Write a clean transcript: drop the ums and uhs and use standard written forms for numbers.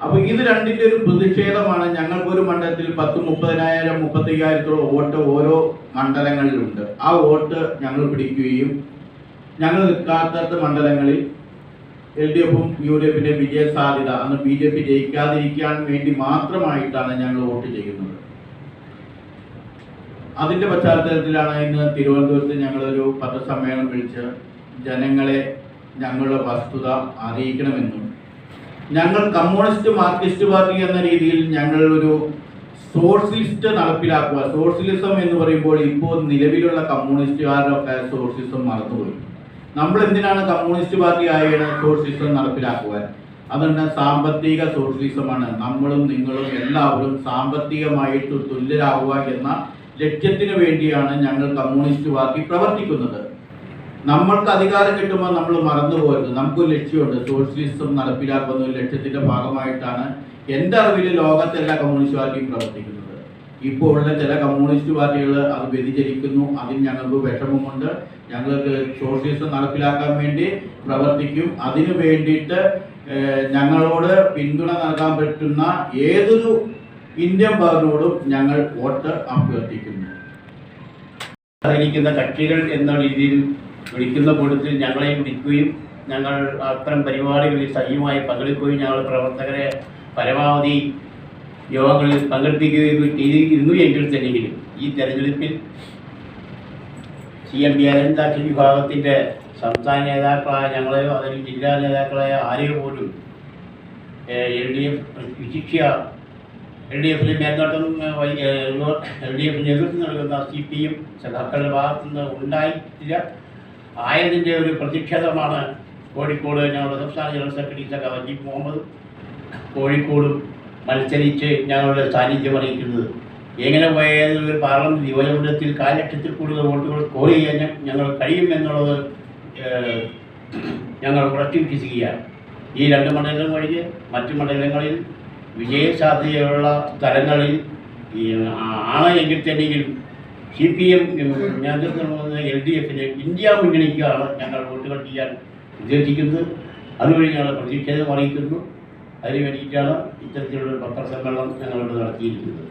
അപ്പോൾ ഇത് രണ്ടിന്റെ ഒരു പ്രതിഷേധമാണ്. ഞങ്ങൾക്കൊരു മണ്ഡലത്തിൽ 10-30,000 35,000 വോട്ട് ഓരോ മണ്ഡലങ്ങളിലുണ്ട്. ആ വോട്ട് ഞങ്ങൾ പിടിക്കുകയും ഞങ്ങൾ നിൽക്കാത്ത മണ്ഡലങ്ങളിൽ LDFും UDFിന്റെ വിജയ സാധ്യത, അന്ന് BJP ജയിക്കാതിരിക്കാൻ വേണ്ടി മാത്രമായിട്ടാണ് ഞങ്ങൾ വോട്ട് ചെയ്യുന്നത്. അതിന്റെ പശ്ചാത്തലത്തിലാണ് ഇന്ന് തിരുവനന്തപുരത്ത് ഞങ്ങളൊരു പത്രസമ്മേളനം വിളിച്ച് ജനങ്ങളെ ഞങ്ങളുടെ വസ്തുത അറിയിക്കണമെന്നും ഞങ്ങൾ കമ്മ്യൂണിസ്റ്റ് മാർക്സിസ്റ്റ് പാർട്ടി എന്ന രീതിയിൽ ഞങ്ങൾ ഒരു സോഷ്യലിസ്റ്റ് നടപ്പിലാക്കുക. സോഷ്യലിസം എന്ന് പറയുമ്പോൾ ഇപ്പോൾ നിലവിലുള്ള കമ്മ്യൂണിസ്റ്റുകാരൊക്കെ സോഷ്യലിസം മറന്നുപോയി. നമ്മൾ എന്തിനാണ് കമ്മ്യൂണിസ്റ്റ് പാർട്ടി ആയാണ് സോഷ്യലിസം നടപ്പിലാക്കുവാൻ? അതുകൊണ്ട് സാമ്പത്തിക സോഷ്യലിസമാണ്. നമ്മളും നിങ്ങളും എല്ലാവരും സാമ്പത്തികമായിട്ട് തുല്യരാകുക എന്ന ലക്ഷ്യത്തിന് വേണ്ടിയാണ് ഞങ്ങൾ കമ്മ്യൂണിസ്റ്റ് പാർട്ടി പ്രവർത്തിക്കുന്നത്. നമ്മൾക്ക് അധികാരം കിട്ടുമ്പോൾ നമ്മൾ മറന്നുപോകരുത്. നമുക്കൊരു ലക്ഷ്യമുണ്ട്, സോഷ്യലിസം നടപ്പിലാക്കുന്ന ഒരു ലക്ഷ്യത്തിന്റെ ഭാഗമായിട്ടാണ് എൻ്റെ അറിവിൽ ലോകത്തെല്ലാ കമ്മ്യൂണിസ്റ്റ് പാർട്ടിയും പ്രവർത്തിക്കുന്നത്. ഇപ്പോൾ ഉള്ള ചില കമ്മ്യൂണിസ്റ്റ് പാർട്ടികൾ അത് വ്യതിചരിക്കുന്നു. അതിന് ഞങ്ങൾക്ക് വിഷമമുണ്ട്. ഞങ്ങൾക്ക് സോഷ്യലിസം നടപ്പിലാക്കാൻ വേണ്ടി പ്രവർത്തിക്കും. അതിനു വേണ്ടിയിട്ട് ഞങ്ങളോട് പിന്തുണ നൽകാൻ പറ്റുന്ന ഏതൊരു ഇന്ത്യൻ പൗരനോടും ഞങ്ങൾ വോട്ട് അഭ്യർത്ഥിക്കുന്നു. അറിയിക്കുന്ന കക്ഷികൾ എന്ന രീതിയിൽ വിളിക്കുന്ന കൂട്ടത്തിൽ ഞങ്ങളെയും വിളിക്കുകയും ഞങ്ങൾ അത്തരം പരിപാടികളിൽ സജീവമായി പങ്കെടുക്കുകയും ഞങ്ങൾ പ്രവർത്തകരെ പരമാവധി യോഗങ്ങളിൽ പങ്കെടുപ്പിക്കുകയും ചെയ്തിരുന്നു. എങ്കിൽ തന്നെയെങ്കിലും ഈ തെരഞ്ഞെടുപ്പിൽ CMB അരവിന്ദാക്ഷി വിഭാഗത്തിൻ്റെ സംസ്ഥാന നേതാക്കളായ ഞങ്ങളെയോ അതിൽ ജില്ലാ നേതാക്കളായ ആരെയോ പോലും LDF വിശിഷ്യ LDFിലെ മേൽനോട്ടം LDF നേതൃത്വം നൽകുന്ന CPM സഖാക്കളുടെ ഭാഗത്തുനിന്ന് ഉണ്ടായിട്ടില്ല. ആയതിൻ്റെ ഒരു പ്രതിഷേധമാണ് കോഴിക്കോട് ഞങ്ങളുടെ സംസ്ഥാന ജനറൽ സെക്രട്ടറി സഖാ വജീബ് മുഹമ്മദ് കോഴിക്കോട് മത്സരിച്ച് ഞങ്ങളുടെ സാന്നിധ്യം അറിയിക്കുന്നത്. എങ്ങനെ പോയാലും ഒരു പാർലമെന്റ് നിയോജകമണ്ഡലത്തിൽ 1,00,000 ലക്ഷത്തിൽ കൂടുതൽ വോട്ടുകൾ സ്കോർ ചെയ്യാൻ ഞങ്ങൾ കഴിയുമെന്നുള്ളത് ഞങ്ങൾ ഉറച്ചു വിശ്വസിക്കുകയാണ്. ഈ 2 മണ്ഡലങ്ങൾ ഒഴികെ മറ്റു മണ്ഡലങ്ങളിൽ വിജയസാധ്യതയുള്ള സ്ഥലങ്ങളിൽ ആണ് എങ്കിൽ തന്നെയെങ്കിലും CPM നേതൃത്വം LDFിന് ഇന്ത്യ മുന്നണിക്കാണ് ഞങ്ങൾ വോട്ടുകൾ ചെയ്യാൻ ഉദ്ദേശിക്കുന്നത്. അതുവഴി ഞങ്ങൾ പ്രതിഷേധം അറിയിക്കുന്നു. അതിനു വേണ്ടിയിട്ടാണ് ഇത്തരത്തിലുള്ള പത്രസമ്മേളനം ഞങ്ങളിവിടെ നടത്തിയിരിക്കുന്നത്.